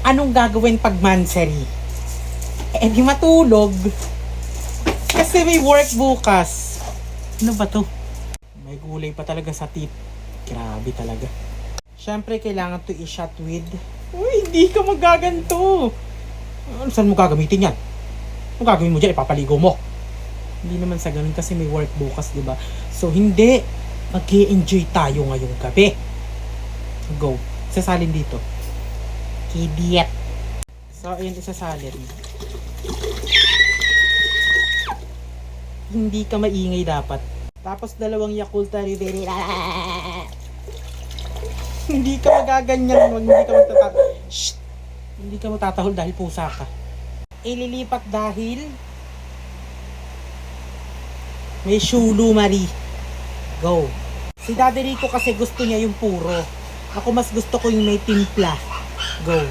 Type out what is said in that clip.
Anong gagawin pag mansary? Eh di matulog. Kasi may work bukas. Ano ba to? May gulay pa talaga sa tip. Grabe talaga. Siyempre, kailangan to i-shot with. Uy, hindi ka magaganto. Saan mo gagamitin yan? Kung gagawin mo dyan, ipapaligo mo. Hindi naman sa ganun kasi may work bukas, di ba? So, hindi. Mag-i-enjoy tayo ngayong gabi. Go. Isasalin dito. Kidiet. So, ayun, isasalin. Hindi ka maingay dapat. Tapos, 2 Yakult Rivera. Hindi ka magaganyan. Hindi ka magtatahol. Shh! Hindi ka magtatahol dahil pusa ka. Ililipat dahil may Shulu Marie. Go. Si Daddy Rico kasi gusto niya yung puro. Ako mas gusto ko yung may timpla. Go.